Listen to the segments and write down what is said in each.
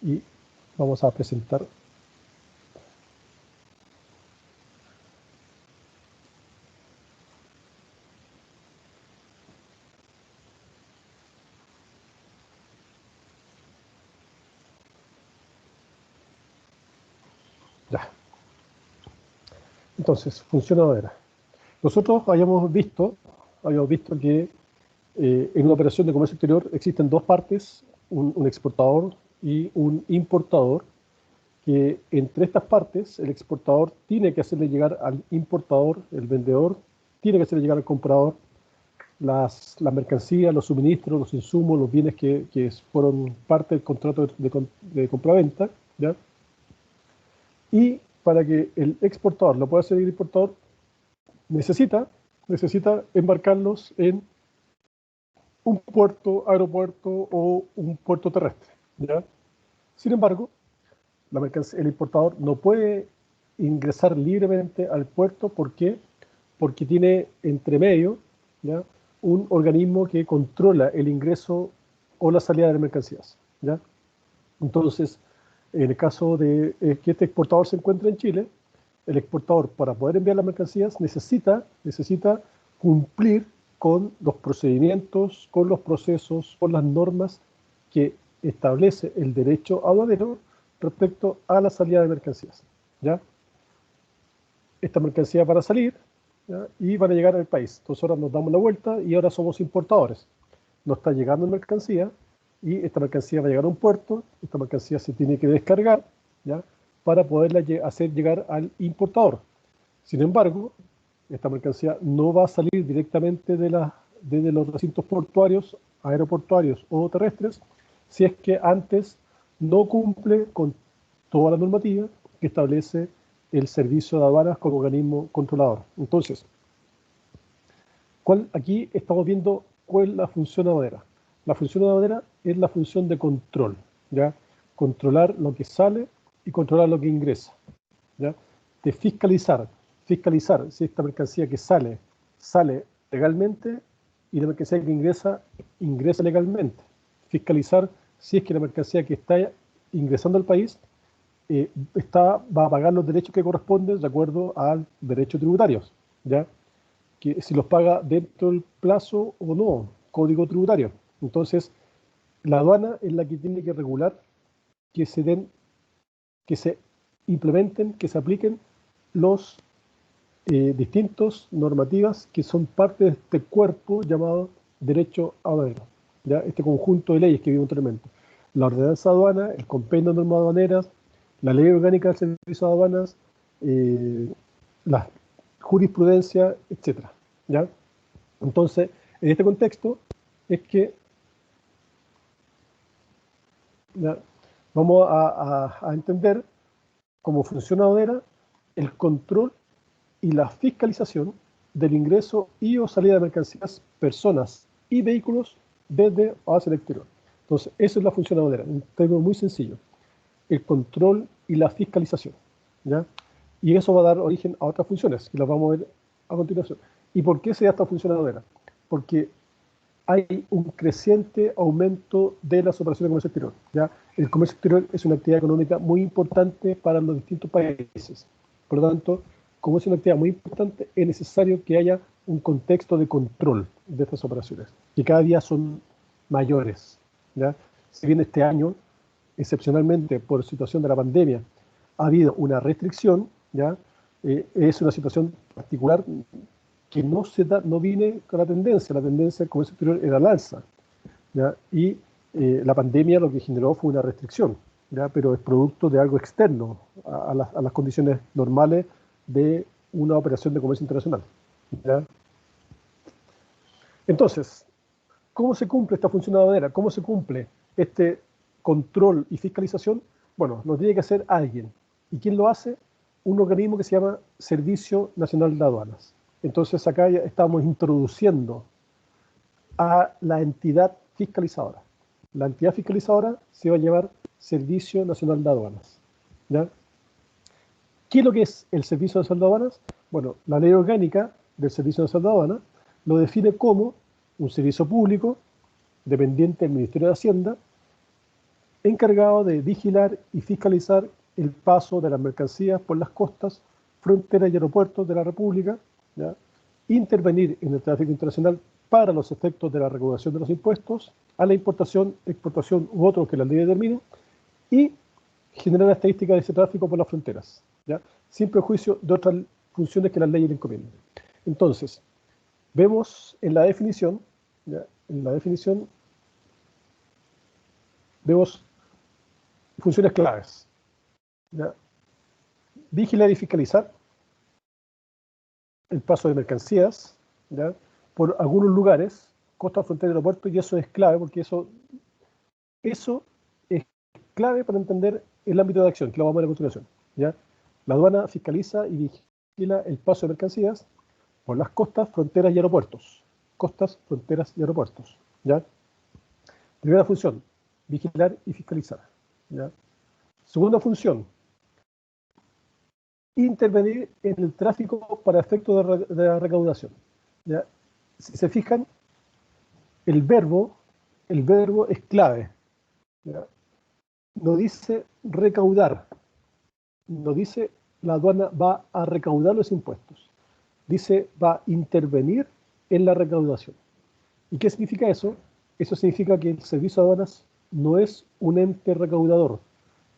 y vamos a presentar. Ya. Entonces, funcionadora. Nosotros habíamos visto que en una operación de comercio exterior existen dos partes, un exportador y un importador, que entre estas partes el exportador tiene que hacerle llegar al importador, el vendedor tiene que hacerle llegar al comprador las mercancías, los suministros, los insumos, los bienes que fueron parte del contrato de compraventa, ¿ya? Y para que el exportador lo pueda hacer el importador, necesita embarcarlos en un puerto, aeropuerto o un puerto terrestre, ¿ya? Sin embargo, el importador no puede ingresar libremente al puerto. ¿Por qué? Porque tiene entre medio, ¿ya?, un organismo que controla el ingreso o la salida de mercancías, ¿ya? Entonces, en el caso de que este exportador se encuentre en Chile, el exportador, para poder enviar las mercancías, necesita cumplir con los procedimientos, con los procesos, con las normas que establece el derecho aduanero respecto a la salida de mercancías, ¿ya? Estas mercancías van a salir, ¿ya?, y van a llegar al país. Entonces ahora nos damos la vuelta y ahora somos importadores. Nos está llegando mercancía y esta mercancía va a llegar a un puerto, esta mercancía se tiene que descargar, ¿ya?, para poderla hacer llegar al importador. Sin embargo, esta mercancía no va a salir directamente desde los recintos portuarios, aeroportuarios o terrestres, si es que antes no cumple con toda la normativa que establece el servicio de aduanas como organismo controlador. Entonces, aquí estamos viendo cuál es la función aduanera. La función aduanera es la función de control, ¿ya? Controlar lo que sale y controlar lo que ingresa, ¿ya? De fiscalizar si esta mercancía que sale legalmente y la mercancía que ingresa legalmente. Fiscalizar si es que la mercancía que está ingresando al país va a pagar los derechos que corresponden de acuerdo al derecho tributario, ¿ya? Que si los paga dentro del plazo o no, código tributario. Entonces, la aduana es la que tiene que regular que se implementen, que se apliquen los distintos normativas que son parte de este cuerpo llamado derecho aduanero, ¿ya? Este conjunto de leyes que vimos anteriormente. La ordenanza de aduana, el compendio de normas aduaneras, la ley orgánica del servicio de aduanas, la jurisprudencia, etcétera, ¿ya? Entonces, en este contexto es que, ¿ya?, vamos a entender cómo funciona aduanera, el control y la fiscalización del ingreso y o salida de mercancías, personas y vehículos desde o hacia el exterior. Entonces, esa es la función aduanera, un término muy sencillo: el control y la fiscalización, ¿ya? Y eso va a dar origen a otras funciones, que las vamos a ver a continuación. ¿Y por qué se da esta función aduanera? Porque hay un creciente aumento de las operaciones de comercio exterior, ¿ya? El comercio exterior es una actividad económica muy importante para los distintos países. Por lo tanto, como es una actividad muy importante, es necesario que haya un contexto de control de estas operaciones, que cada día son mayores, ¿ya? Si bien este año, excepcionalmente por situación de la pandemia, ha habido una restricción, ¿ya? Es una situación particular que no viene con la tendencia del comercio exterior era al alza, ¿ya? Y la pandemia lo que generó fue una restricción, ¿ya? Pero es producto de algo externo a las condiciones normales de una operación de comercio internacional, ¿ya? Entonces, ¿cómo se cumple esta función aduanera? ¿Cómo se cumple este control y fiscalización? Bueno, lo tiene que hacer alguien. ¿Y quién lo hace? Un organismo que se llama Servicio Nacional de Aduanas. Entonces acá ya estamos introduciendo a la entidad fiscalizadora. La entidad fiscalizadora se va a llamar Servicio Nacional de Aduanas, ¿ya? ¿Qué es lo que es el Servicio Nacional de Aduanas? Bueno, la ley orgánica del Servicio Nacional de Aduanas lo define como un servicio público dependiente del Ministerio de Hacienda, encargado de vigilar y fiscalizar el paso de las mercancías por las costas, fronteras y aeropuertos de la República, ¿ya? Intervenir en el tráfico internacional para los efectos de la recaudación de los impuestos a la importación, exportación u otros que la ley determine, y generar estadísticas de ese tráfico por las fronteras, ¿ya? Sin perjuicio de otras funciones que las leyes le encomiendan. Entonces, vemos en la definición, ¿ya? En la definición vemos funciones claves, ¿ya? Vigilar y fiscalizar el paso de mercancías, ¿ya? Por algunos lugares, costa, frontera, aeropuerto, y eso es clave porque eso es clave para entender el ámbito de acción, que lo vamos a ver a continuación, ¿ya? La aduana fiscaliza y vigila el paso de mercancías por las costas, fronteras y aeropuertos. Costas, fronteras y aeropuertos, ¿ya? Primera función, vigilar y fiscalizar, ¿ya? Segunda función, intervenir en el tráfico para efectos de la recaudación, ¿ya? Si se fijan, el verbo es clave, ¿ya? No dice recaudar, no dice la aduana va a recaudar los impuestos, dice va a intervenir en la recaudación. ¿Y qué significa eso? Eso significa que el servicio de aduanas no es un ente recaudador,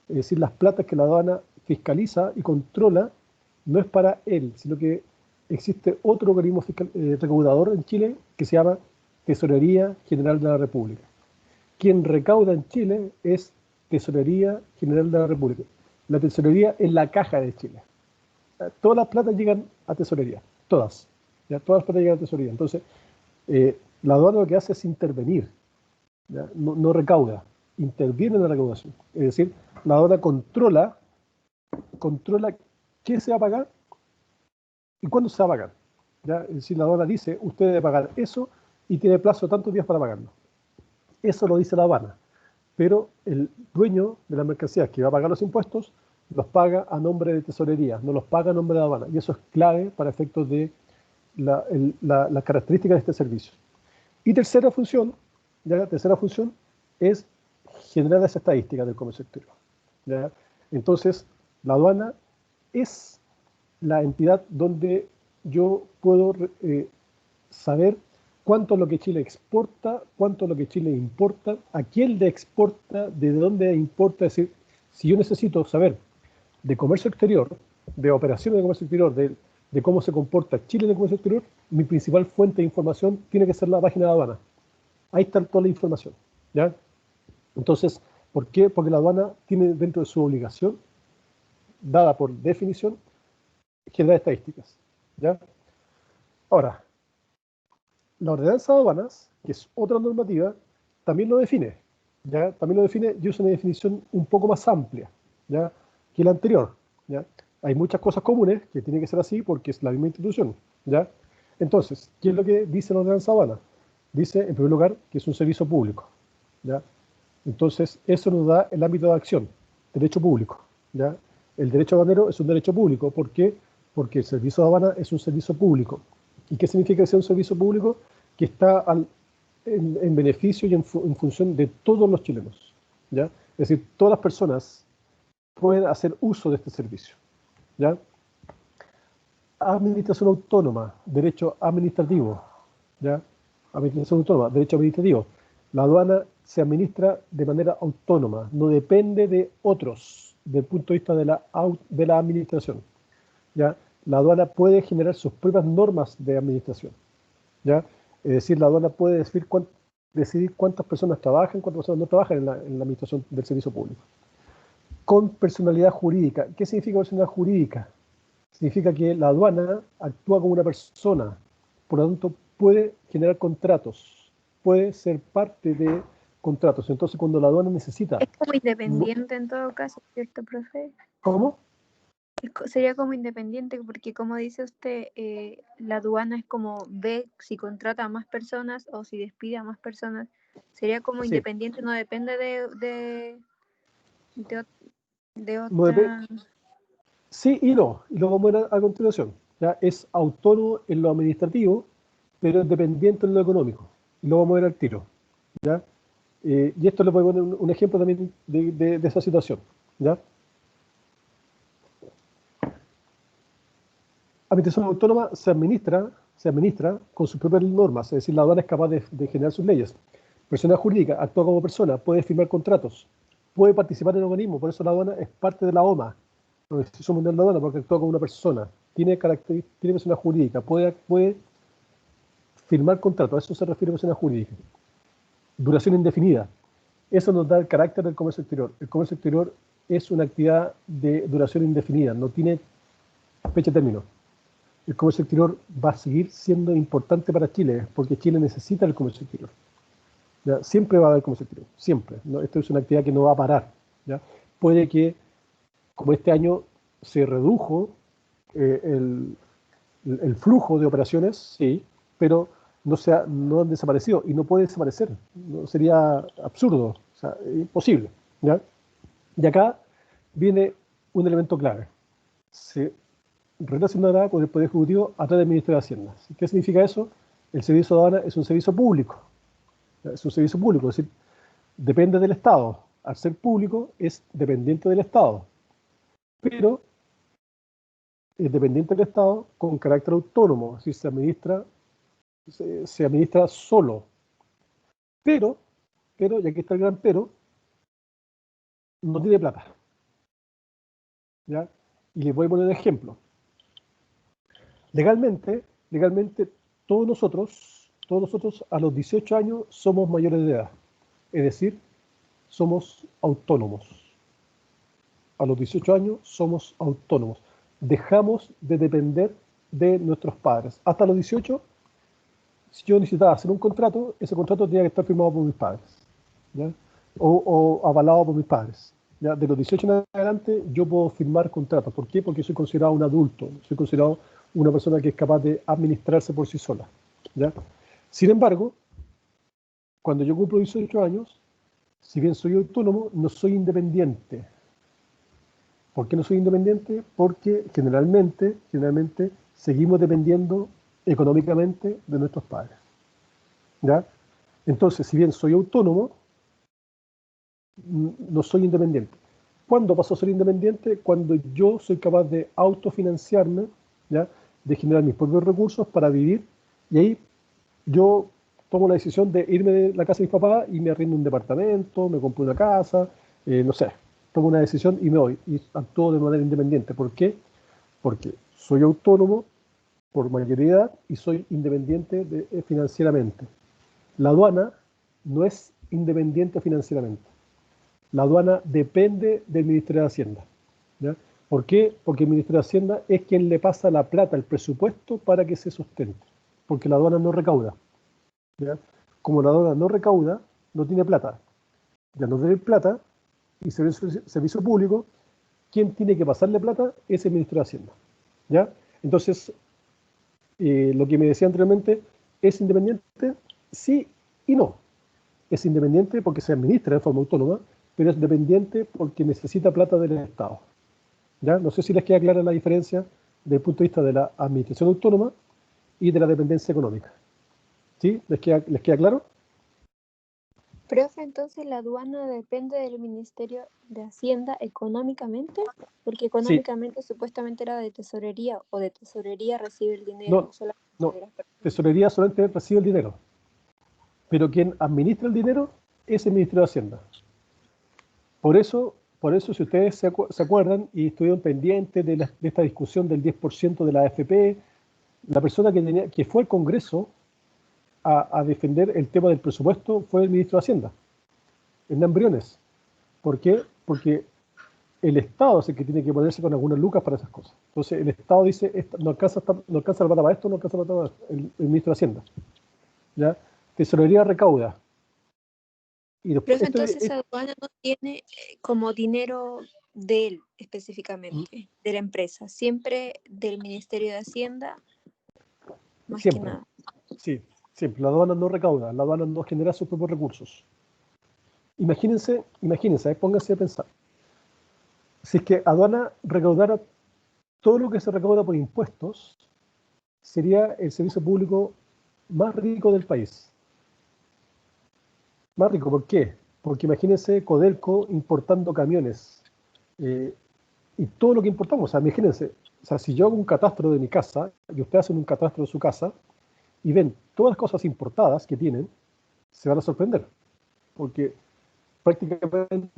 es decir, las platas que la aduana fiscaliza y controla no es para él, sino que existe otro organismo recaudador en Chile que se llama Tesorería General de la República. Quien recauda en Chile es Tesorería General de la República. La tesorería es la caja de Chile. Todas las platas llegan a tesorería, todas. ¿Ya? Todas las platas llegan a tesorería. Entonces, la aduana lo que hace es intervenir, ¿ya? No recauda, interviene en la recaudación. Es decir, la aduana controla qué se va a pagar y cuándo se va a pagar, ¿ya? Es decir, la aduana dice, usted debe pagar eso y tiene plazo de tantos días para pagarlo. Eso lo dice la aduana, pero el dueño de la mercancía que va a pagar los impuestos los paga a nombre de tesorería, no los paga a nombre de la aduana, y eso es clave para efectos de las características de este servicio. Y tercera función, ¿ya? La tercera función es generar las estadísticas del comercio exterior, ¿ya? Entonces, la aduana es la entidad donde yo puedo saber cuánto es lo que Chile exporta, cuánto es lo que Chile importa, a quién le exporta, de dónde importa. Es decir, si yo necesito saber de comercio exterior, de operaciones de comercio exterior, de cómo se comporta Chile en el comercio exterior, mi principal fuente de información tiene que ser la página de aduana. Ahí está toda la información, ¿ya? Entonces, ¿por qué? Porque la aduana tiene dentro de su obligación, dada por definición, generar estadísticas, ¿ya? Ahora, la ordenanza de aduanas, que es otra normativa, también lo define, ¿ya? También lo define y usa una definición un poco más amplia, ¿ya? Que la anterior, ¿ya? Hay muchas cosas comunes que tienen que ser así porque es la misma institución, ¿ya? Entonces, ¿qué es lo que dice la ordenanza de aduanas? Dice, en primer lugar, que es un servicio público, ¿ya? Entonces, eso nos da el ámbito de acción, derecho público, ¿ya? El derecho aduanero es un derecho público. ¿Por qué? Porque el servicio de aduana es un servicio público. ¿Y qué significa que sea un servicio público? Que está en beneficio y en función de todos los chilenos, ¿ya? Es decir, todas las personas pueden hacer uso de este servicio, ¿ya? Administración autónoma, derecho administrativo, ¿ya? Administración autónoma, derecho administrativo. La aduana se administra de manera autónoma, no depende de otros, desde el punto de vista de la administración, ¿ya? La aduana puede generar sus propias normas de administración, ¿ya? Es decir, la aduana puede decidir cuántas personas trabajan, cuántas personas no trabajan en la administración del servicio público. Con personalidad jurídica. ¿Qué significa personalidad jurídica? Significa que la aduana actúa como una persona, por lo tanto puede generar contratos, puede ser parte de contratos. Entonces, cuando la aduana necesita... Es como independiente en todo caso, ¿cierto, profe? ¿Cómo? Sería como independiente porque, como dice usted, la aduana es como ve si contrata a más personas o si despide a más personas. Sería como Sí, independiente, no depende de no otra... sí y no, y lo vamos a ver a continuación. ¿Ya? Es autónomo en lo administrativo, pero es dependiente en lo económico. Y lo vamos a ver al tiro, ¿ya? Y esto les voy a poner un ejemplo también de esa situación, ¿ya? Administración autónoma se administra con sus propias normas, es decir, la aduana es capaz de generar sus leyes. Persona jurídica actúa como persona, puede firmar contratos, puede participar en organismos, por eso la aduana es parte de la OMA, la Organización Mundial de la Aduana, porque actúa como una persona, tiene persona jurídica, puede firmar contratos, a eso se refiere a persona jurídica. Duración indefinida, eso nos da el carácter del comercio exterior. El comercio exterior es una actividad de duración indefinida, no tiene fecha de término. El comercio exterior va a seguir siendo importante para Chile, porque Chile necesita el comercio exterior. ¿Ya? Siempre va a haber comercio exterior, siempre. ¿No? Esto es una actividad que no va a parar. ¿Ya? Puede que, como este año se redujo el flujo de operaciones, sí, pero no han desaparecido y no puede desaparecer. ¿No? Sería absurdo, o sea, imposible. ¿Ya? Y acá viene un elemento clave. Se relacionará con el Poder Ejecutivo a través del Ministerio de Hacienda. ¿Qué significa eso? El servicio de aduana es un servicio público. Es un servicio público, es decir, depende del Estado. Al ser público, es dependiente del Estado. Pero es dependiente del Estado con carácter autónomo, es decir, se administra solo. Pero, y aquí está el gran pero, no tiene plata. ¿Ya? Y les voy a poner un ejemplo. Legalmente todos nosotros a los 18 años somos mayores de edad. Es decir, somos autónomos. A los 18 años somos autónomos. Dejamos de depender de nuestros padres. Hasta los 18, si yo necesitaba hacer un contrato, ese contrato tenía que estar firmado por mis padres, ¿ya? O avalado por mis padres. ¿Ya? De los 18 en adelante yo puedo firmar contratos. ¿Por qué? Porque soy considerado un adulto, soy considerado una persona que es capaz de administrarse por sí sola. ¿Ya? Sin embargo, cuando yo cumplo 18 años, si bien soy autónomo, no soy independiente. ¿Por qué no soy independiente? Porque generalmente seguimos dependiendo económicamente de nuestros padres. ¿Ya? Entonces, si bien soy autónomo, no soy independiente. ¿Cuándo paso a ser independiente? Cuando yo soy capaz de autofinanciarme, ¿ya? De generar mis propios recursos para vivir, y ahí yo tomo la decisión de irme de la casa de mis papás y me arriendo un departamento, me compro una casa, no sé, tomo una decisión y me voy, y actúo de manera independiente. ¿Por qué? Porque soy autónomo por mayoría de edad y soy independiente financieramente. La aduana no es independiente financieramente. La aduana depende del Ministerio de Hacienda. ¿Ya? ¿Por qué? Porque el Ministerio de Hacienda es quien le pasa la plata, el presupuesto para que se sustente. Porque la aduana no recauda. ¿Ya? Como la aduana no recauda, no tiene plata. Ya no tiene plata y servicio público, quien tiene que pasarle plata es el Ministerio de Hacienda. ¿Ya? Entonces, lo que me decía anteriormente, ¿es independiente? Sí y no. Es independiente porque se administra de forma autónoma, pero es dependiente porque necesita plata del Estado. ¿Ya? No sé si les queda clara la diferencia desde el punto de vista de la administración autónoma y de la dependencia económica. ¿Sí? ¿Les queda claro? Profe, entonces la aduana depende del Ministerio de Hacienda económicamente, porque Sí. económicamente supuestamente era de tesorería, o de tesorería recibe el dinero No, solamente no. de las personas. Tesorería solamente recibe el dinero, pero quien administra el dinero es el Ministerio de Hacienda. Por eso si ustedes se acuerdan y estuvieron pendientes de esta discusión del 10% de la AFP, la persona que fue al Congreso a defender el tema del presupuesto fue el ministro de Hacienda, Hernán Briones. ¿Por qué? Porque el Estado es el que tiene que ponerse con algunas lucas para esas cosas. Entonces el Estado dice, no alcanza la plata para esto, no alcanza la plata para el ministro de Hacienda. ¿Ya? Tesorería recauda. Y después, Profe, entonces esa aduana no tiene como dinero de él específicamente, de la empresa, siempre del Ministerio de Hacienda, más que siempre, nada. sí, siempre. La aduana no recauda, la aduana no genera sus propios recursos. Imagínense, pónganse a pensar. Si es que aduana recaudara todo lo que se recauda por impuestos, sería el servicio público más rico del país. Más rico, ¿por qué? Porque imagínense Codelco importando camiones y todo lo que importamos. O sea, imagínense, o sea, si yo hago un catastro de mi casa y ustedes hacen un catastro de su casa y ven todas las cosas importadas que tienen, se van a sorprender. Porque prácticamente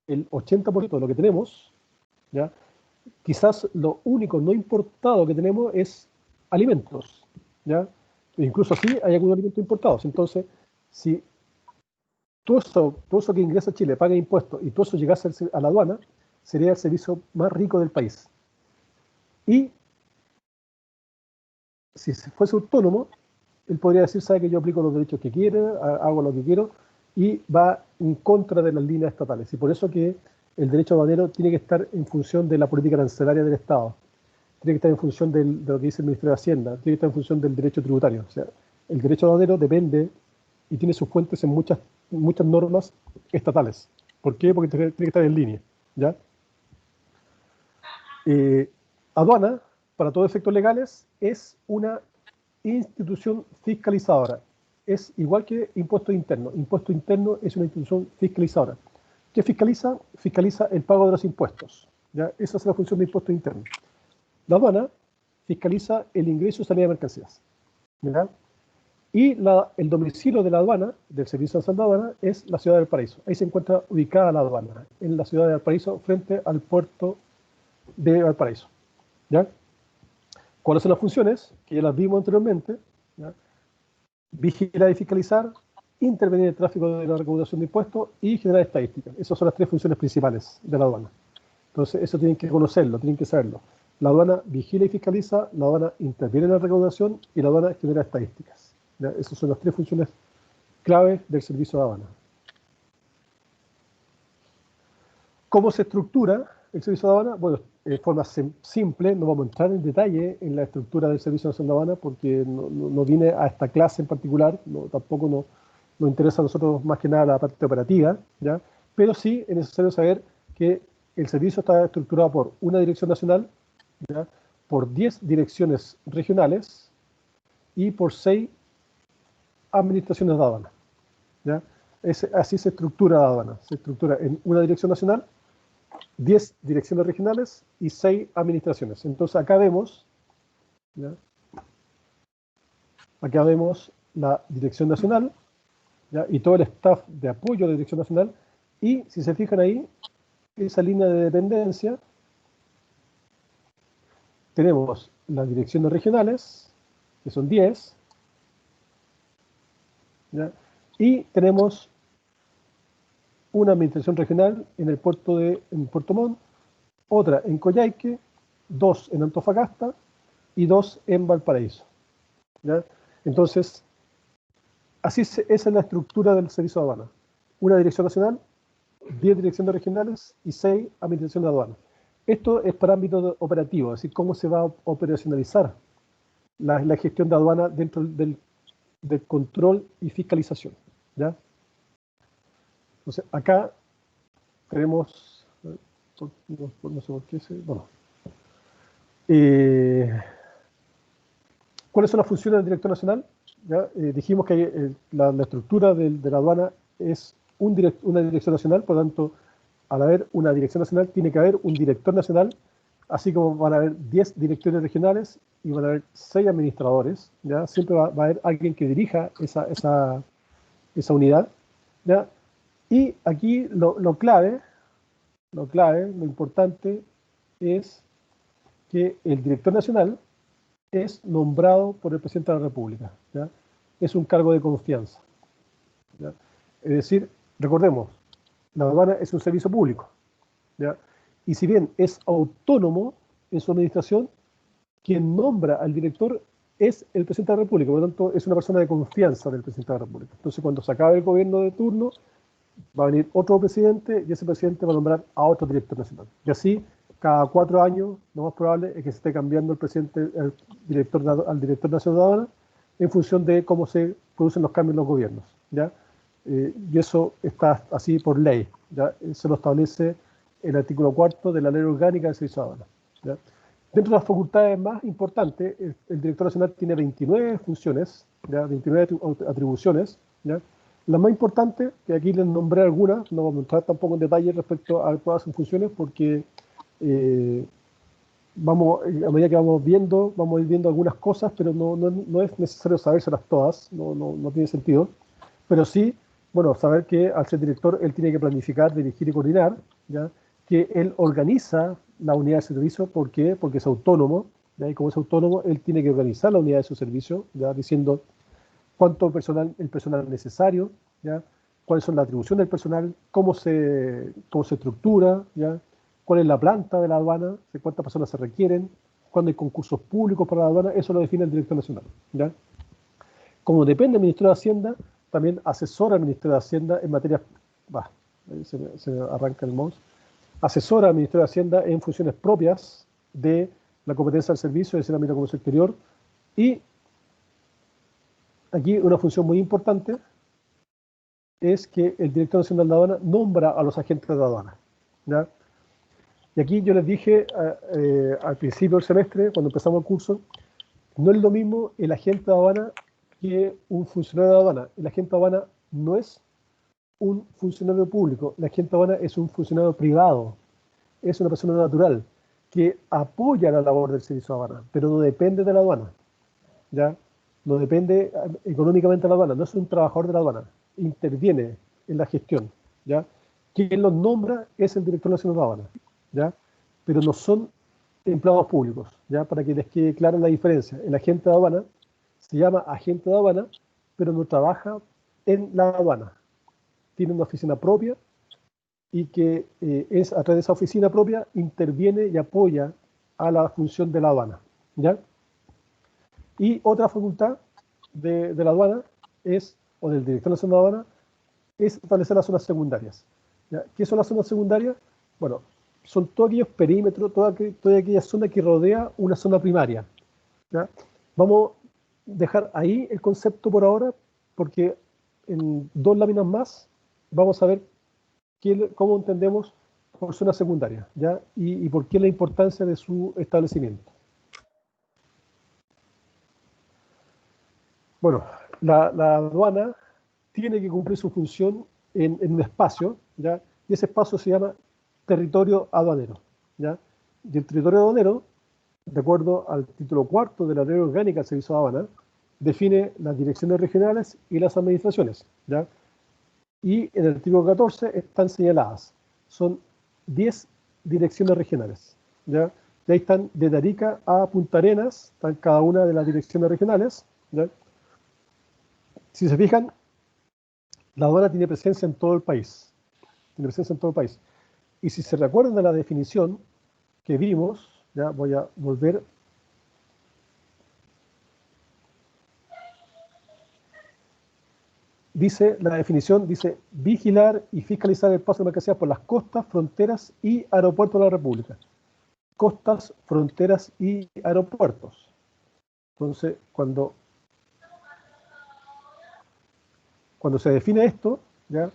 el 80% de lo que tenemos, ¿ya? Quizás lo único no importado que tenemos es alimentos, ¿ya? E incluso así hay algunos alimentos importados. Entonces, si todo eso que ingresa a Chile paga impuestos y todo eso llegase a la aduana, sería el servicio más rico del país. Y si fuese autónomo, él podría decir, sabe que yo aplico los derechos que quiero, hago lo que quiero, y va en contra de las líneas estatales. Y por eso que el derecho aduanero tiene que estar en función de la política arancelaria del Estado, tiene que estar en función de lo que dice el Ministerio de Hacienda, tiene que estar en función del derecho tributario. O sea, el derecho aduanero depende y tiene sus fuentes en muchas normas estatales. ¿Por qué? Porque tiene que estar en línea, ¿ya? Aduana, para todos efectos legales, es una institución fiscalizadora. Es igual que impuesto interno. Impuesto interno es una institución fiscalizadora. ¿Qué fiscaliza? Fiscaliza el pago de los impuestos, ¿ya? Esa es la función de impuesto interno. La aduana fiscaliza el ingreso y salida de mercancías, ¿ya? Y el domicilio de la aduana, del Servicio Nacional de Aduana, es la ciudad de Valparaíso. Ahí se encuentra ubicada la aduana, en la ciudad de Valparaíso, frente al puerto de Valparaíso, ¿ya? ¿Cuáles son las funciones? Que ya las vimos anteriormente, ¿ya? Vigilar y fiscalizar, intervenir en el tráfico de la recaudación de impuestos y generar estadísticas. Esas son las tres funciones principales de la aduana. Entonces, eso tienen que conocerlo, tienen que saberlo. La aduana vigila y fiscaliza, la aduana interviene en la recaudación y la aduana genera estadísticas, ¿ya? Esas son las tres funciones clave del servicio de aduana. ¿Cómo se estructura el servicio de aduana? Bueno, de forma simple, no vamos a entrar en detalle en la estructura del Servicio Nacional de Aduana porque no viene a esta clase en particular, tampoco nos interesa a nosotros más que nada la parte operativa, ¿ya? Pero sí es necesario saber que el servicio está estructurado por una dirección nacional, ¿ya? Por 10 direcciones regionales y por 6 administraciones de aduana, ¿ya? Así se estructura la aduana, se estructura en una dirección nacional, 10 direcciones regionales y 6 administraciones. Entonces acá vemos, ¿ya? Acá vemos la dirección nacional, ¿ya? Y todo el staff de apoyo a la dirección nacional. Y si se fijan ahí, esa línea de dependencia, tenemos las direcciones regionales, que son 10, ¿ya? Y tenemos una administración regional en Puerto Montt, otra en Coyhaique, 2 en Antofagasta y 2 en Valparaíso, ¿ya? Entonces, esa es la estructura del servicio de aduana. Una dirección nacional, 10 direcciones regionales y 6 administraciones de aduana. Esto es para ámbito operativo, es decir, cómo se va a operacionalizar la gestión de aduana dentro del control y fiscalización, ¿ya? Entonces, acá tenemos, no sé por qué, bueno, ¿cuáles son las funciones del director nacional? ¿Ya? Dijimos que la estructura de la aduana es una dirección nacional, por lo tanto, al haber una dirección nacional, tiene que haber un director nacional, así como van a haber 10 directores regionales y van a haber 6 administradores, ¿ya? Siempre va a haber alguien que dirija esa unidad, ¿ya? Y aquí lo clave, lo importante es que el director nacional es nombrado por el presidente de la República, ¿ya? Es un cargo de confianza, ¿ya? Es decir, recordemos, la aduana es un servicio público, ¿ya? Y si bien es autónomo en su administración, quien nombra al director es el presidente de la República, por lo tanto es una persona de confianza del presidente de la República. Entonces cuando se acabe el gobierno de turno, va a venir otro presidente y ese presidente va a nombrar a otro director nacional. Y así, cada 4 años, lo más probable es que se esté cambiando al director nacional de aduana en función de cómo se producen los cambios en los gobiernos, ¿ya? Y eso está así por ley, ¿ya? Se lo establece el artículo 4 de la Ley Orgánica del Servicio de Aduana, ¿ya? Dentro de las facultades más importantes, el director nacional tiene 29 funciones, ¿ya? 29 atribuciones, ¿ya? La más importante, que aquí les nombré algunas, no vamos a entrar tampoco en detalle respecto a todas sus funciones, porque a medida que vamos a ir viendo algunas cosas, pero no es necesario sabérselas todas, no tiene sentido. Pero sí, bueno, saber que al ser director él tiene que planificar, dirigir y coordinar, ¿ya? Que él organiza la unidad de servicio. ¿Por qué? Porque es autónomo, ¿ya? Y como es autónomo, él tiene que organizar la unidad de su servicio, ¿ya? Diciendo cuánto personal, el personal necesario, ¿ya? Cuáles son las atribuciones del personal, cómo se estructura, ¿ya? Cuál es la planta de la aduana, cuántas personas se requieren, cuándo hay concursos públicos para la aduana, eso lo define el director nacional, ¿ya? Como depende del Ministerio de Hacienda, también asesora al Ministerio de Hacienda en materias, ahí se me arranca el mouse, asesora al Ministerio de Hacienda en funciones propias de la competencia del servicio, es decir, el ámbito de comercio exterior, y aquí una función muy importante es que el director nacional de aduana nombra a los agentes de aduana, ¿ya? Y aquí yo les dije al principio del semestre, cuando empezamos el curso, no es lo mismo el agente de aduana que un funcionario de aduana. El agente de aduana no es un funcionario público, el agente de aduana es un funcionario privado, es una persona natural que apoya la labor del servicio de aduana, pero no depende de la aduana, ¿ya? No depende económicamente de la aduana, no es un trabajador de la aduana, interviene en la gestión, ¿ya? Quien los nombra es el director nacional de aduana, ¿ya? Pero no son empleados públicos, ¿ya? Para que les quede clara la diferencia. El agente de aduana se llama agente de aduana, pero no trabaja en la aduana. Tiene una oficina propia y que es a través de esa oficina propia interviene y apoya a la función de la aduana, ¿ya? Y otra facultad de la aduana es, o del director nacional de aduana, es establecer las zonas secundarias, ¿ya? ¿Qué son las zonas secundarias? Bueno, son todos aquellos perímetros, toda aquella zona que rodea una zona primaria, ¿ya? Vamos a dejar ahí el concepto por ahora, porque en dos láminas más vamos a ver cómo entendemos por zona secundaria, ¿ya? Y por qué la importancia de su establecimiento. Bueno, la aduana tiene que cumplir su función en un espacio, ¿ya? Y ese espacio se llama territorio aduanero, ¿ya? Y el territorio aduanero, de acuerdo al título cuarto de la Ley Orgánica del Servicio de Aduana, define las direcciones regionales y las administraciones, ¿ya? Y en el artículo 14 están señaladas. Son 10 direcciones regionales, ¿ya? Y ahí están de Arica a Punta Arenas, están cada una de las direcciones regionales, ¿ya? Si se fijan, la aduana tiene presencia en todo el país. Tiene presencia en todo el país. Y si se recuerdan de la definición que vimos, ya voy a volver. Dice, la definición dice, vigilar y fiscalizar el paso de mercancías por las costas, fronteras y aeropuertos de la República. Costas, fronteras y aeropuertos. Entonces, cuando se define esto, ¿ya?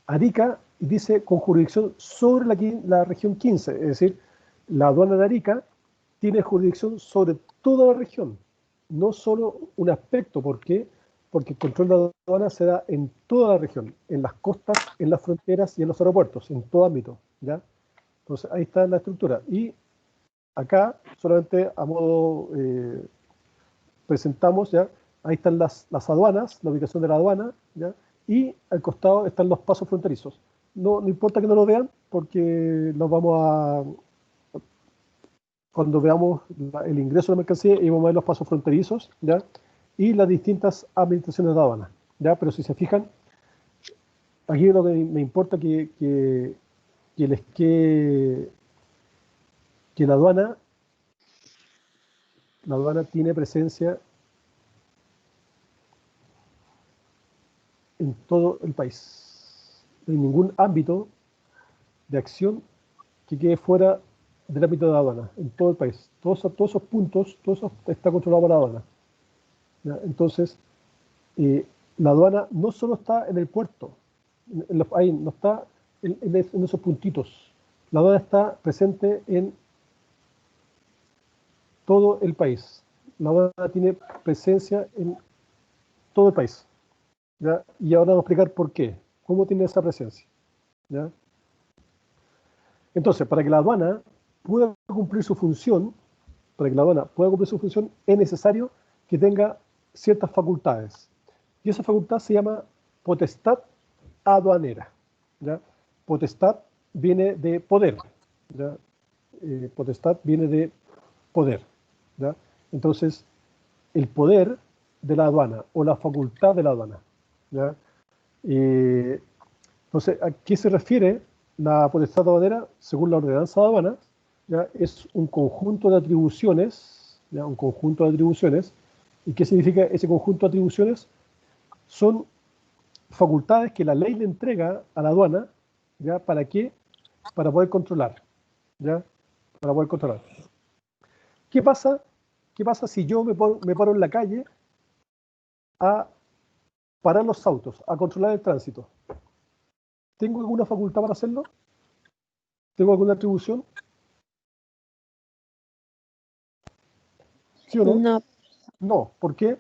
Arica dice con jurisdicción sobre la región 15, es decir, la aduana de Arica tiene jurisdicción sobre toda la región, no solo un aspecto. ¿Por qué? Porque el control de aduana se da en toda la región, en las costas, en las fronteras y en los aeropuertos, en todo ámbito, ¿ya? Entonces ahí está la estructura. Y acá, solamente a modo presentamos, ¿ya? Ahí están las aduanas, la ubicación de la aduana, ¿ya? Y al costado están los pasos fronterizos. No importa que no lo vean, porque los vamos a, cuando veamos el ingreso de la mercancía, y vamos a ver los pasos fronterizos, ¿ya? Y las distintas administraciones de aduana, ¿ya? Pero si se fijan, aquí lo que me importa que la aduana tiene presencia en todo el país. No hay ningún ámbito de acción que quede fuera del ámbito de la aduana, en todo el país. Todos esos puntos, todo eso está controlado por la aduana, ¿ya? Entonces, eh, la aduana no solo está en el puerto, ahí no está en esos puntitos. La aduana está presente en todo el país. La aduana tiene presencia en todo el país. ¿ya? Y ahora vamos a explicar por qué, cómo tiene esa presencia, ¿ya? Entonces, para que la aduana pueda cumplir su función, para que la aduana pueda cumplir su función, es necesario que tenga ciertas facultades. Y esa facultad se llama potestad aduanera, ¿ya? Potestad viene de poder, ¿ya? Potestad viene de poder, ¿ya? Entonces, el poder de la aduana o la facultad de la aduana, ¿ya? Eh, entonces, ¿a qué se refiere la potestad aduanera? Según la ordenanza de aduanas, ¿ya? Es un conjunto de atribuciones, ¿ya? Un conjunto de atribuciones. ¿Y qué significa ese conjunto de atribuciones? Son facultades que la ley le entrega a la aduana, ¿ya? ¿Para qué? Para poder controlar, ¿ya? Para poder controlar. ¿Qué pasa? ¿Qué pasa si yo me paro en la calle a parar los autos, a controlar el tránsito? ¿Tengo alguna facultad para hacerlo? ¿Tengo alguna atribución? ¿Sí o no? No, No. ¿Por qué?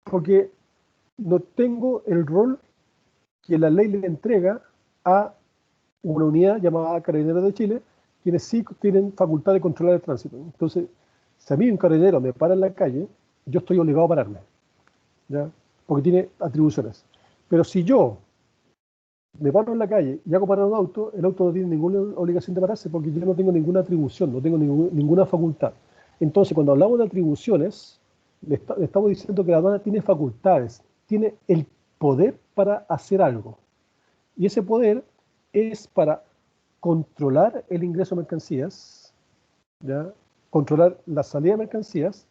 Porque no tengo el rol que la ley le entrega a una unidad llamada Carabineros de Chile, quienes sí tienen facultad de controlar el tránsito. Entonces, si a mí un carabinero me para en la calle, yo estoy obligado a pararme, ¿ya? Porque tiene atribuciones. Pero si yo me paro en la calle y hago parar un auto, el auto no tiene ninguna obligación de pararse porque yo no tengo ninguna atribución, no tengo ninguna facultad. Entonces, cuando hablamos de atribuciones, le estamos diciendo que la aduana tiene facultades, tiene el poder para hacer algo. Y ese poder es para controlar el ingreso de mercancías, ¿ya? Controlar la salida de mercancías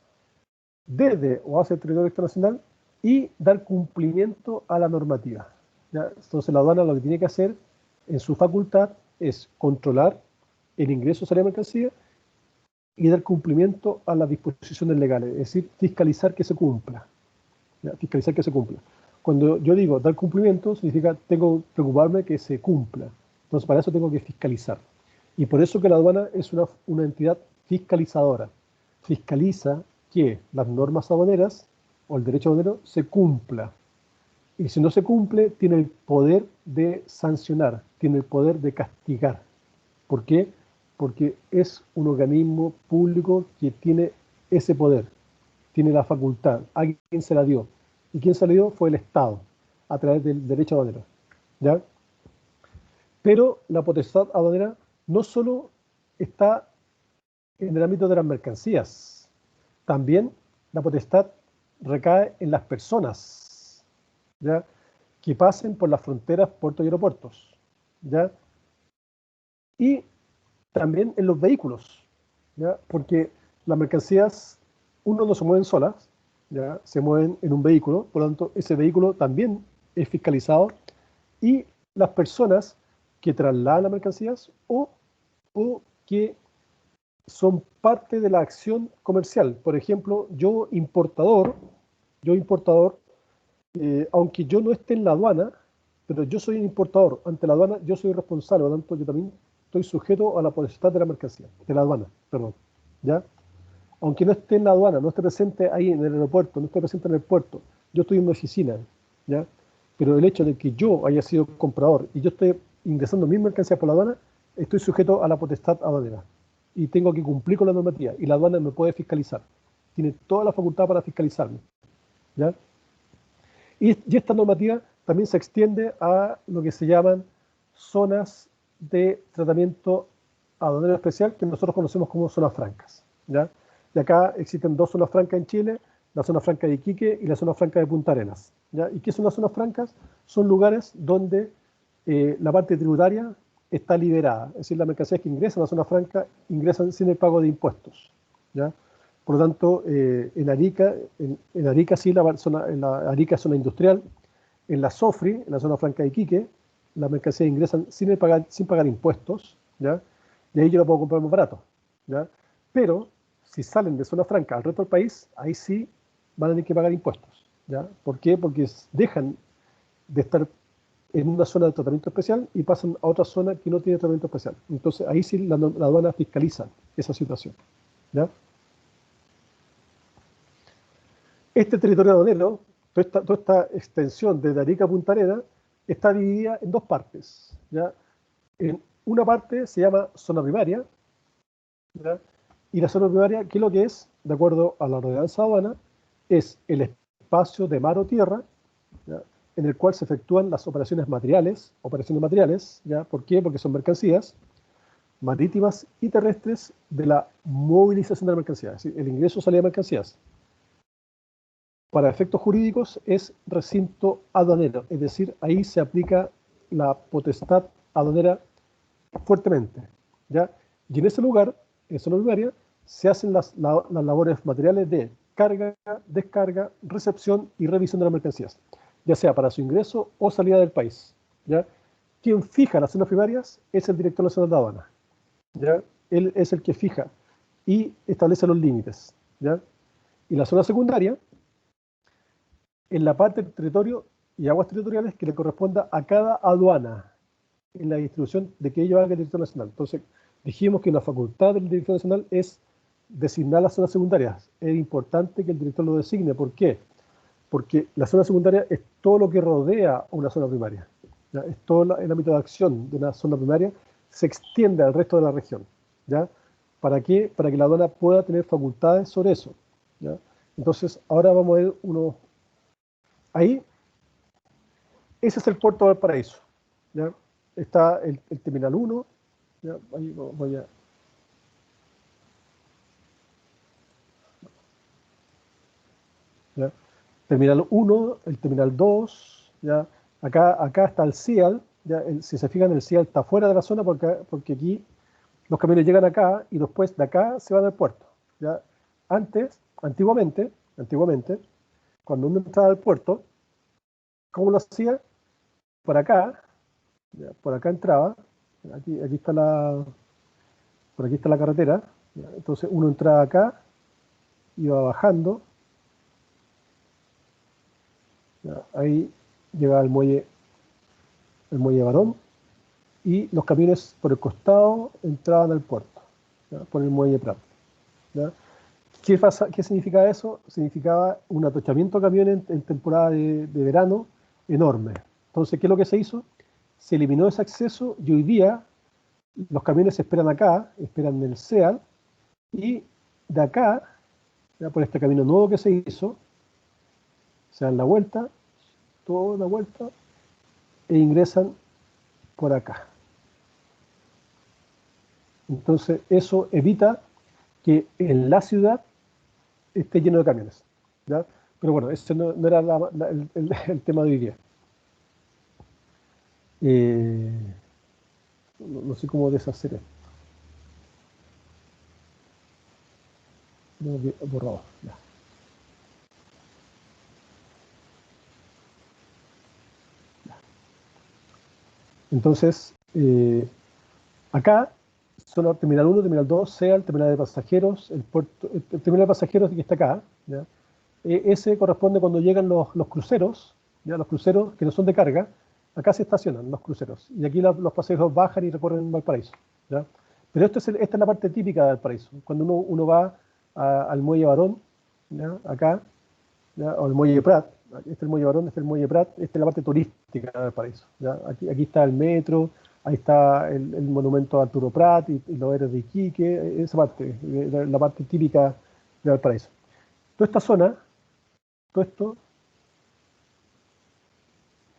desde o hacia el territorio internacional y dar cumplimiento a la normativa, ¿ya? Entonces la aduana lo que tiene que hacer en su facultad es controlar el ingreso o salida de mercancías y dar cumplimiento a las disposiciones legales, es decir, fiscalizar que se cumpla, ¿ya? Fiscalizar que se cumpla. Cuando yo digo dar cumplimiento, significa tengo que preocuparme que se cumpla. Entonces, para eso tengo que fiscalizar. Y por eso que la aduana es una entidad fiscalizadora. Fiscaliza que las normas aduaneras o el derecho aduanero se cumpla. Y si no se cumple, tiene el poder de sancionar, tiene el poder de castigar. ¿Por qué? Porque es un organismo público que tiene ese poder, tiene la facultad. Alguien se la dio. ¿Y quién se la dio? Fue el Estado, a través del derecho aduanero, ¿ya? Pero la potestad aduanera no solo está en el ámbito de las mercancías, también la potestad recae en las personas, ¿ya? Que pasen por las fronteras, puertos y aeropuertos, ¿ya? Y también en los vehículos, ¿ya? Porque las mercancías, uno no se mueven solas, ¿ya? Se mueven en un vehículo, por lo tanto, ese vehículo también es fiscalizado y las personas que trasladan las mercancías o que son parte de la acción comercial. Por ejemplo, yo importador, aunque yo no esté en la aduana, pero yo soy un importador. Ante la aduana yo soy responsable, por lo tanto yo también estoy sujeto a la potestad de la mercancía, de la aduana, perdón. ¿Ya? Aunque no esté en la aduana, no esté presente ahí en el aeropuerto, no esté presente en el puerto, yo estoy en una oficina, ¿ya? Pero el hecho de que yo haya sido comprador y yo estoy ingresando mis mercancías por la aduana, estoy sujeto a la potestad aduanera y tengo que cumplir con la normativa y la aduana me puede fiscalizar. Tiene toda la facultad para fiscalizarme, ¿ya? Y esta normativa también se extiende a lo que se llaman zonas de tratamiento aduanero especial, que nosotros conocemos como zonas francas, ¿ya? Y acá existen dos zonas francas en Chile, la zona franca de Iquique y la zona franca de Punta Arenas, ¿ya? ¿Y qué son las zonas francas? Son lugares donde la parte tributaria está liberada, es decir, las mercancías que ingresan a la zona franca ingresan sin el pago de impuestos, ¿ya? Por lo tanto, en Arica sí, Arica es zona industrial. En la SOFRI, en la zona franca de Iquique, las mercancías ingresan sin pagar impuestos, ¿ya? Y ahí yo lo puedo comprar más barato, ¿ya? Pero si salen de zona franca al resto del país, ahí sí van a tener que pagar impuestos, ¿ya? ¿Por qué? Porque dejan de estar en una zona de tratamiento especial y pasan a otra zona que no tiene tratamiento especial. Entonces ahí sí la aduana fiscaliza esa situación, ¿ya? Este territorio aduanero toda esta extensión de Arica a Punta Arenas está dividida en dos partes, ¿ya? En una parte se llama zona primaria, ¿ya? Y la zona primaria, ¿qué es lo que es? De acuerdo a la ordenanza aduana, es el espacio de mar o tierra, ¿ya? En el cual se efectúan las operaciones materiales, ¿ya? ¿Por qué? Porque son mercancías marítimas y terrestres de la movilización de la mercancía, es decir, el ingreso o salida de mercancías. Para efectos jurídicos es recinto aduanero, es decir, ahí se aplica la potestad aduanera fuertemente, ¿ya? Y en ese lugar, en zona primaria, se hacen las labores materiales de carga, descarga, recepción y revisión de las mercancías, ya sea para su ingreso o salida del país, ¿ya? Quien fija las zonas primarias es el director nacional de aduana, ¿ya? Él es el que fija y establece los límites, ¿ya? Y la zona secundaria, en la parte del territorio y aguas territoriales que le corresponda a cada aduana en la distribución de que ello haga el director nacional. Entonces, dijimos que la facultad del director nacional es designar las zonas secundarias. Es importante que el director lo designe. ¿Por qué? Porque la zona secundaria es todo lo que rodea una zona primaria, ¿ya? Es todo el ámbito de acción de una zona primaria, se extiende al resto de la región, ¿ya? ¿Para qué? Para que la aduana pueda tener facultades sobre eso, ¿ya? Entonces, ahora vamos a ver uno. Ahí, ese es el puerto de Valparaíso, ¿ya? Está el terminal 1, ¿ya? Ahí voy a... ¿ya? Terminal 1, el terminal 2, ¿ya? Acá está el CIAL, ¿ya? Si se fijan, el CIAL está fuera de la zona porque aquí los camiones llegan acá y después de acá se van al puerto, ¿ya? Antiguamente, cuando uno entraba al puerto, ¿cómo lo hacía? Por acá, ¿ya? Por acá entraba, aquí está por aquí está la carretera, ¿ya? Entonces uno entraba acá, iba bajando, ¿ya? Ahí llegaba el muelle Barón, y los camiones por el costado entraban al puerto, ¿ya? Por el muelle Prat, ¿ya? ¿Qué significaba eso? Significaba un atochamiento de camiones en temporada de verano enorme. Entonces, ¿qué es lo que se hizo? Se eliminó ese acceso y hoy día los camiones esperan acá, esperan en el CEAL, y de acá, ya por este camino nuevo que se hizo, se dan la vuelta, toda la vuelta, e ingresan por acá. Entonces, eso evita que en la ciudad esté lleno de camiones, ¿ya? Pero bueno, ese no era el tema de hoy día. No sé cómo deshacer esto. Lo he borrado, ya. Entonces, acá son el terminal 1, terminal 2, sea el terminal de pasajeros, el terminal de pasajeros que está acá, ¿ya? Ese corresponde cuando llegan los cruceros, ¿ya? Los cruceros que no son de carga, acá se estacionan los cruceros, y aquí los pasajeros bajan y recorren Valparaíso, ¿ya? Pero esta es la parte típica de Valparaíso, cuando uno va al muelle Barón, ¿ya? Acá, ¿ya? O el muelle Prat, este es el muelle Barón, este es el muelle Prat, esta es la parte turística de Valparaíso, ¿ya? Aquí está el metro, ahí está el monumento a Arturo Prat y los héroes de Iquique, esa parte, la parte típica de Valparaíso. Toda esta zona, todo esto,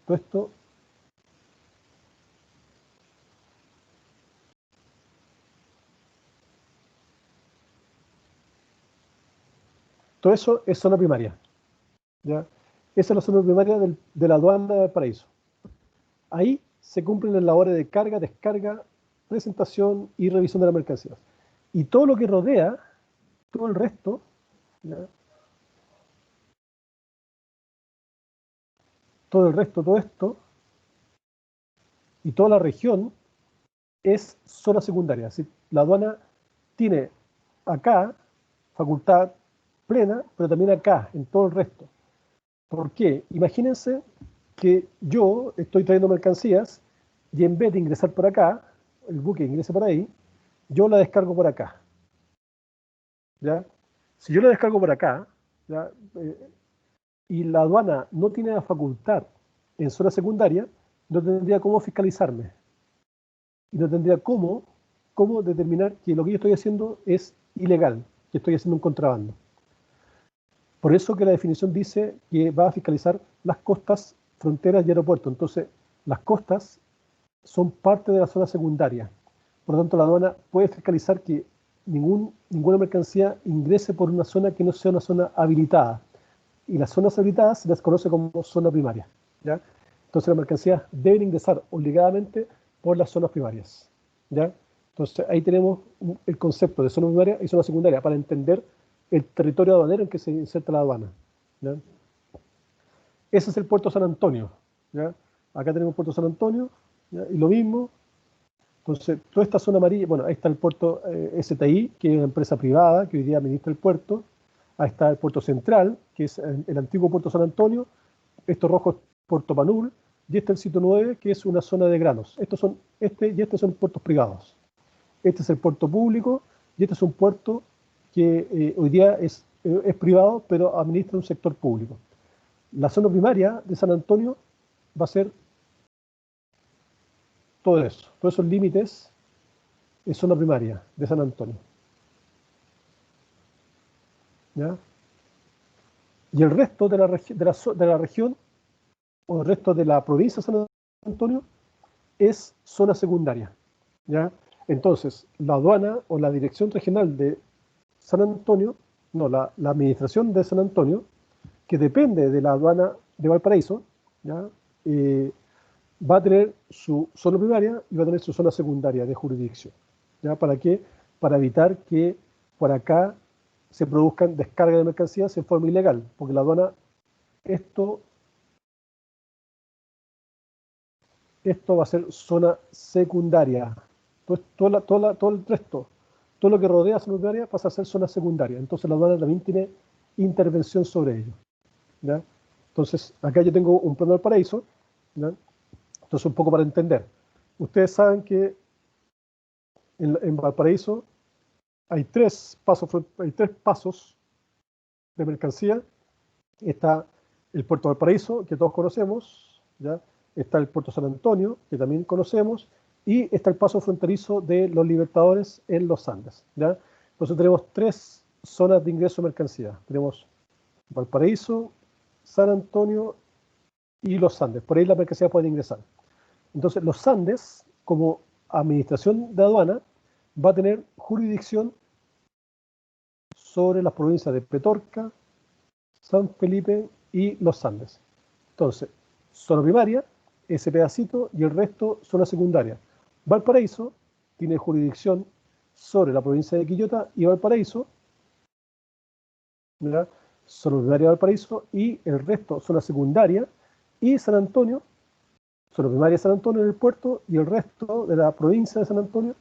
todo esto, todo eso es zona primaria, ¿ya? Esa es la zona primaria de la aduana de Valparaíso. Ahí se cumplen las labores de carga, descarga, presentación y revisión de las mercancías. Y todo lo que rodea, todo el resto, ¿ya? Todo esto, y toda la región es zona secundaria. ¿Sí? La aduana tiene acá facultad plena, pero también acá, en todo el resto. ¿Por qué? Imagínense que yo estoy trayendo mercancías y en vez de ingresar por acá, el buque ingresa por ahí, yo la descargo por acá, ¿ya? Si yo la descargo por acá, ¿ya? y la aduana no tiene la facultad en zona secundaria, no tendría cómo fiscalizarme. Y no tendría cómo determinar que lo que yo estoy haciendo es ilegal, que estoy haciendo un contrabando. Por eso que la definición dice que va a fiscalizar las costas, fronteras y aeropuertos. Entonces, las costas son parte de la zona secundaria. Por lo tanto, la aduana puede fiscalizar que ninguna mercancía ingrese por una zona que no sea una zona habilitada. Y las zonas habilitadas se las conoce como zona primaria, ¿ya? Entonces, las mercancías deben ingresar obligadamente por las zonas primarias, ¿ya? Entonces, ahí tenemos el concepto de zona primaria y zona secundaria para entender el territorio aduanero en que se inserta la aduana, ¿ya? Ese es el puerto San Antonio, ¿ya? Acá tenemos Puerto San Antonio, ¿ya? Y lo mismo. Entonces, toda esta zona amarilla, bueno, ahí está el puerto STI, que es una empresa privada que hoy día administra el puerto. Ahí está el puerto central, que es el antiguo puerto San Antonio. Esto rojo es Puerto Panul. Y este es el sitio 9, que es una zona de granos. Estos son puertos privados. Este es el puerto público y este es un puerto que hoy día es privado, pero administra un sector público. La zona primaria de San Antonio va a ser todo eso, todos esos límites es zona primaria de San Antonio, ¿ya? Y el resto de la región, o el resto de la provincia de San Antonio, es zona secundaria, ¿ya? Entonces, la aduana o la dirección regional de San Antonio, no, la administración de San Antonio, que depende de la aduana de Valparaíso, ¿ya? Va a tener su zona primaria y va a tener su zona secundaria de jurisdicción, ¿ya? ¿Para qué? Para evitar que por acá se produzcan descargas de mercancías en forma ilegal, porque la aduana, esto va a ser zona secundaria. Todo el resto, todo lo que rodea zona primaria pasa a ser zona secundaria. Entonces la aduana también tiene intervención sobre ello, ¿ya? Entonces, acá yo tengo un plano del paraíso, ¿ya? Entonces, un poco para entender. Ustedes saben que en Valparaíso hay tres pasos de mercancía. Está el puerto de Valparaíso, que todos conocemos, ¿ya? Está el puerto San Antonio, que también conocemos, y está el paso fronterizo de los Libertadores en los Andes, ¿ya? Entonces tenemos tres zonas de ingreso de mercancía. Tenemos Valparaíso, San Antonio y los Andes. Por ahí la mercancía puede ingresar. Entonces los Andes, como administración de aduana, va a tener jurisdicción sobre las provincias de Petorca, San Felipe y los Andes. Entonces, zona primaria, ese pedacito, y el resto zona secundaria. Valparaíso tiene jurisdicción sobre la provincia de Quillota y Valparaíso, ¿verdad? Zona primaria de Valparaíso, y el resto zona secundaria, y San Antonio, zona primaria de San Antonio en el puerto, y el resto de la provincia de San Antonio,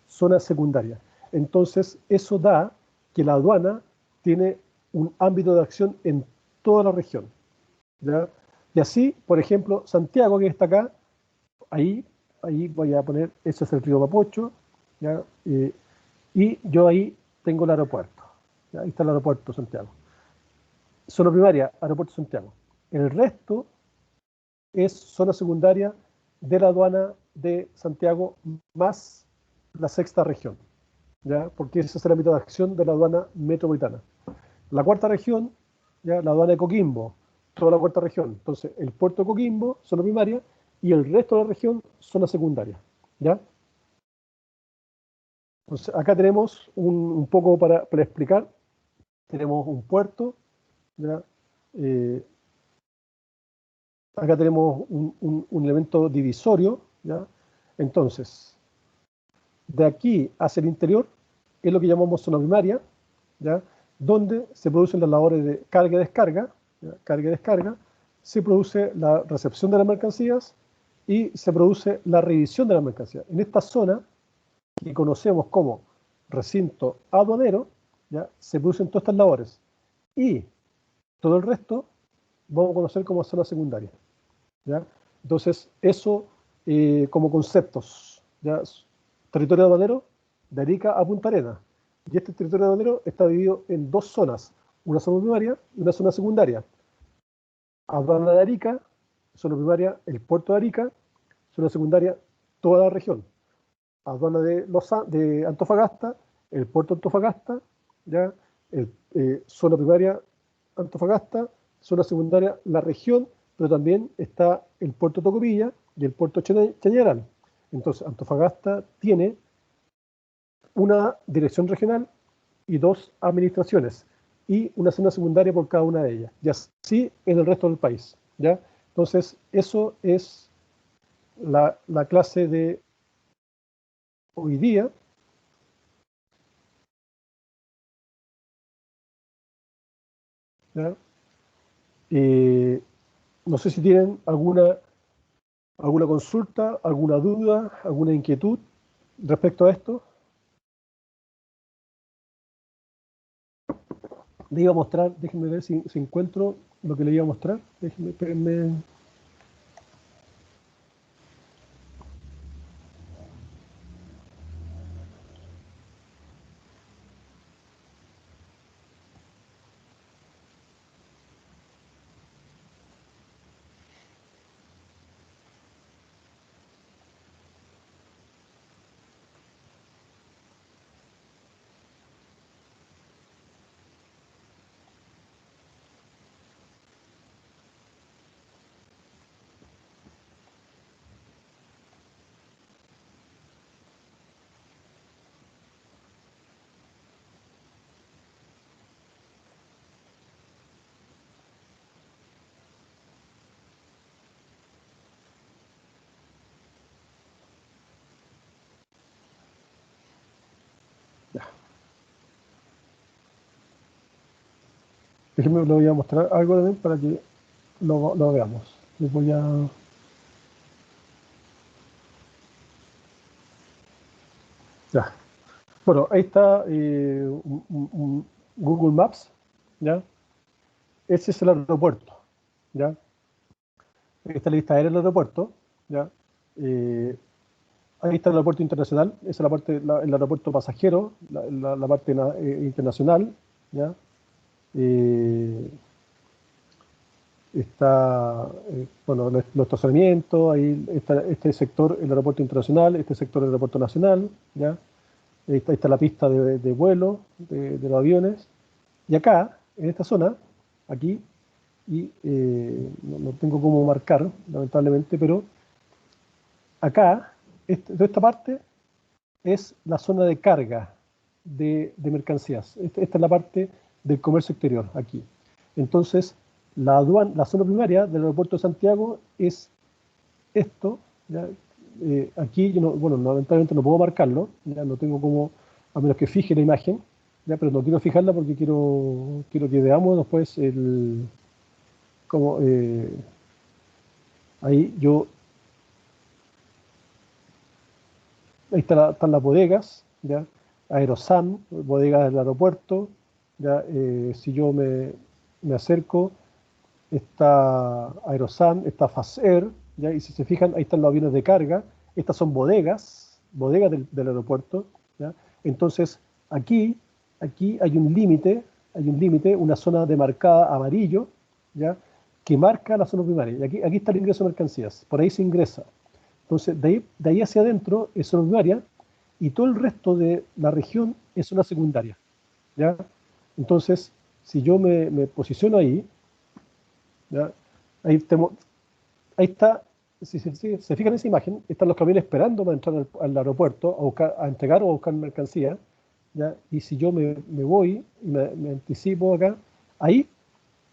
zona secundaria. Entonces, eso da que la aduana tiene un ámbito de acción en toda la región, ¿ya? Y así, por ejemplo, Santiago, que está acá, ahí voy a poner, ese es el río Mapocho, ¿ya? Y yo ahí tengo el aeropuerto, ¿ya? Ahí está el aeropuerto Santiago. Zona primaria, aeropuerto Santiago. El resto es zona secundaria de la aduana de Santiago más la sexta región, ¿ya? Porque ese es el ámbito de acción de la aduana metropolitana. La cuarta región, ¿ya? La aduana de Coquimbo, toda la cuarta región. Entonces, el puerto de Coquimbo, zona primaria, y el resto de la región, zona secundaria, ¿ya? Entonces, acá tenemos un poco para explicar. Tenemos un puerto, ¿ya? Acá tenemos un elemento divisorio, ¿ya? Entonces, de aquí hacia el interior es lo que llamamos zona primaria, ¿ya? Donde se producen las labores de carga y descarga, ¿ya? Carga y descarga, se produce la recepción de las mercancías y se produce la revisión de las mercancías. En esta zona, que conocemos como recinto aduanero, ¿ya? Se producen todas estas labores. Y todo el resto vamos a conocer como zona secundaria, ¿ya? Entonces, eso como conceptos, ¿ya? Territorio aduanero de Arica a Punta Arenas. Y este territorio aduanero está dividido en dos zonas, una zona primaria y una zona secundaria. Aduana de Arica, zona primaria, el puerto de Arica, zona secundaria, toda la región. Aduana de Antofagasta, el puerto de Antofagasta, ¿ya? Zona primaria, Antofagasta, zona secundaria, la región, pero también está el puerto de Tocopilla y el puerto de Chañaral. Entonces, Antofagasta tiene una dirección regional y dos administraciones y una zona secundaria por cada una de ellas, y así en el resto del país, ¿ya? Entonces, eso es la clase de hoy día, ¿ya? No sé si tienen alguna consulta, alguna duda, alguna inquietud respecto a esto. Le iba a mostrar, déjenme ver si encuentro lo que le iba a mostrar. Déjenme, espérenme. Ya. Déjenme, le voy a mostrar algo también para que lo veamos. Les voy a... Ya. Bueno, ahí está un Google Maps, ¿ya? Ese es el aeropuerto, ¿ya? Esta lista aérea del aeropuerto, ¿ya? Eh, Ahí está el aeropuerto internacional, esa es la parte, el aeropuerto pasajero, la parte internacional, ¿ya? Eh, Está, bueno, los estacionamientos, ahí está este sector, el aeropuerto internacional, este sector, el aeropuerto nacional, ¿ya? Ahí está la pista de vuelo de los aviones. Y acá, en esta zona, aquí, y no tengo cómo marcar, lamentablemente, pero acá, toda esta parte es la zona de carga de mercancías. Esta es la parte del comercio exterior, aquí. Entonces, la zona primaria del aeropuerto de Santiago es esto, ¿ya? Aquí, yo bueno, lamentablemente no puedo marcarlo, ya no tengo como, a menos que fije la imagen, ya, pero no quiero fijarla porque quiero que veamos después como, ahí yo, ahí están las bodegas, ya, Aerosam, bodegas del aeropuerto, ya, si yo me acerco, está Aerosam, está Faser, ¿ya? Y si se fijan, ahí están los aviones de carga, estas son bodegas del aeropuerto, ¿ya? Entonces, aquí hay un límite, una zona demarcada amarillo, ¿ya? Que marca la zona primaria. Y aquí está el ingreso de mercancías, por ahí se ingresa. Entonces, de ahí hacia adentro es zona primaria y todo el resto de la región es zona secundaria, ¿ya? Entonces, si yo me posiciono ahí, ¿ya? Ahí, ahí está, si se fijan en esa imagen, están los camiones esperando para entrar al aeropuerto a entregar o a buscar mercancía, ¿ya? Y si yo me voy y me anticipo acá, ahí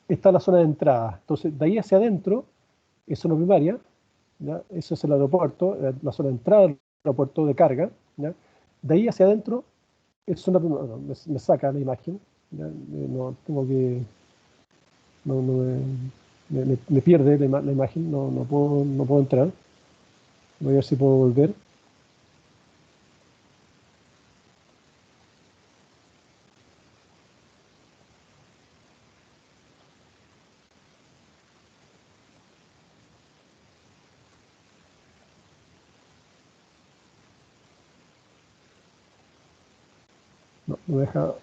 está la zona de entrada. Entonces, de ahí hacia adentro es zona primaria, ¿ya? Eso es el aeropuerto, la zona de entrada del aeropuerto de carga, ¿ya? De ahí hacia adentro es zona primaria. Bueno, me saca la imagen, ¿ya? No tengo que... No, no me pierde la imagen, no puedo entrar. Voy a ver si puedo volver. No, me deja.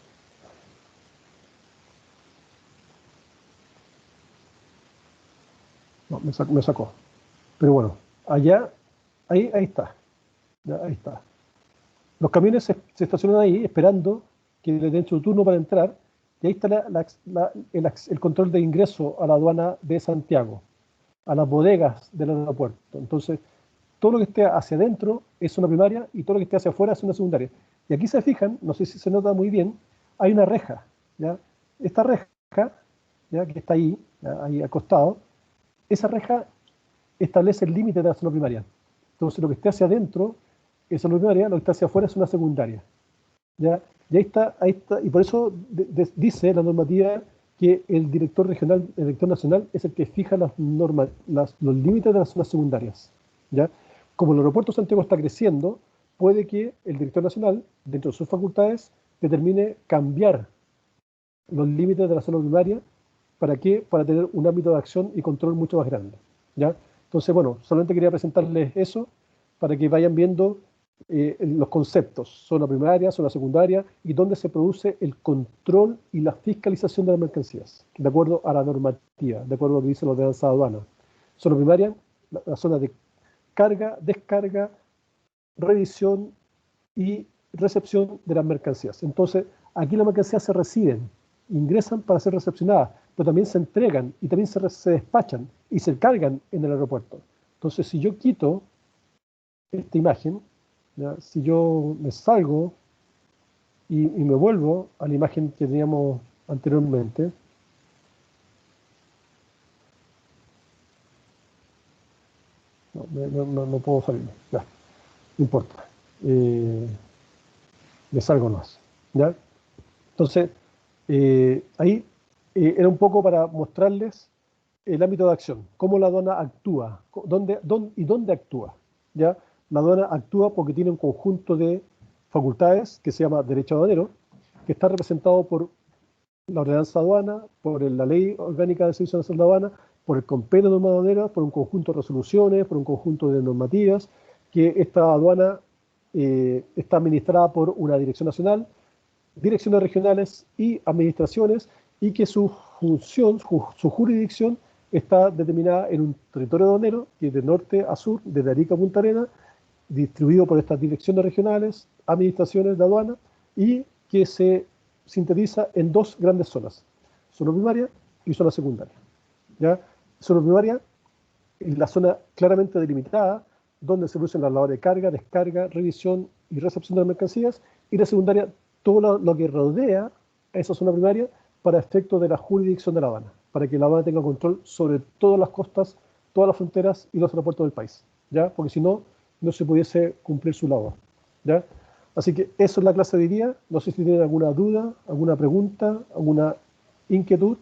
me sacó. Pero bueno, allá, ahí está. Ya, ahí está. Los camiones se estacionan ahí esperando que le den su turno para entrar, y ahí está el control de ingreso a la aduana de Santiago, a las bodegas del aeropuerto. Entonces, todo lo que esté hacia adentro es una primaria y todo lo que esté hacia afuera es una secundaria. Y aquí se fijan, no sé si se nota muy bien, hay una reja, ¿ya? Esta reja, ¿ya? Que está ahí, ¿ya? Ahí acostado, esa reja establece el límite de la zona primaria. Entonces, lo que esté hacia adentro es una primaria, lo que está hacia afuera es una secundaria, ¿ya? Y ahí está, y por eso dice la normativa que el director regional, el director nacional, es el que fija las normas, los límites de las zonas secundarias, ¿ya? Como el aeropuerto de Santiago está creciendo, puede que el director nacional, dentro de sus facultades, determine cambiar los límites de la zona primaria. ¿Para qué? Para tener un ámbito de acción y control mucho más grande, ¿ya? Entonces, bueno, solamente quería presentarles eso para que vayan viendo los conceptos, zona primaria, zona secundaria, y dónde se produce el control y la fiscalización de las mercancías, de acuerdo a la normativa, de acuerdo a lo que dice la ordenanza de aduana. Zona primaria, la zona de carga, descarga, revisión y recepción de las mercancías. Entonces, aquí las mercancías se reciben, ingresan para ser recepcionadas, pero también se entregan y también se despachan y se cargan en el aeropuerto. Entonces, si yo quito esta imagen, ¿ya? Si yo me salgo y me vuelvo a la imagen que teníamos anteriormente, no puedo salirme, ya, no importa, me salgo más, ¿ya? Entonces, ahí era un poco para mostrarles el ámbito de acción, cómo la aduana actúa, dónde actúa, ¿ya? La aduana actúa porque tiene un conjunto de facultades que se llama derecho aduanero, que está representado por la ordenanza de aduana, por la ley orgánica de servicio nacional de aduana, por el compendio de normas aduaneras, por un conjunto de resoluciones, por un conjunto de normativas, que esta aduana está administrada por una dirección nacional, direcciones regionales y administraciones, y que su función, su jurisdicción está determinada en un territorio aduanero que es de norte a sur, desde Arica a Punta Arenas, distribuido por estas direcciones regionales, administraciones de aduana, y que se sintetiza en dos grandes zonas, zona primaria y zona secundaria, ¿ya? Zona primaria es la zona claramente delimitada, donde se producen las labores de carga, descarga, revisión y recepción de las mercancías, y la secundaria, todo lo que rodea a esa zona primaria para efectos de la jurisdicción de la aduana, para que la aduana tenga control sobre todas las costas, todas las fronteras y los aeropuertos del país, ¿ya? Porque si no, no se pudiese cumplir su labor, ¿ya? Así que eso es la clase de hoy día. No sé si tienen alguna duda, alguna pregunta, alguna inquietud.